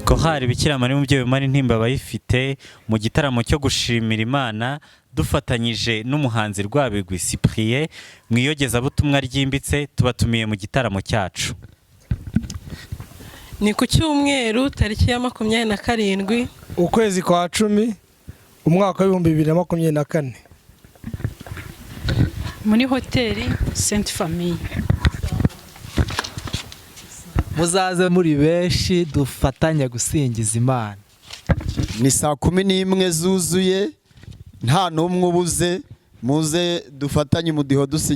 Chorale Bikira Mariya umubyeyi w'Imana intimba bayifite mu gitaramo cyo gushimira Imana dufatanyije n'umuhanzi Rwabigwi Cyprien mu iyogezabutumwa ryimbitse tubatumiye mu gitaramo cyacu. Ni ku cyumweru tariki ya 27 ukwezi kwa 10 umwaka wa 2024 muri hoteli Sainte Famille. Muzaze muri benshi dufatanya gusingiza Imana. Ni saa 11 zuzuye nta numwe ubuze, muze dufatanye umudiho dusingiza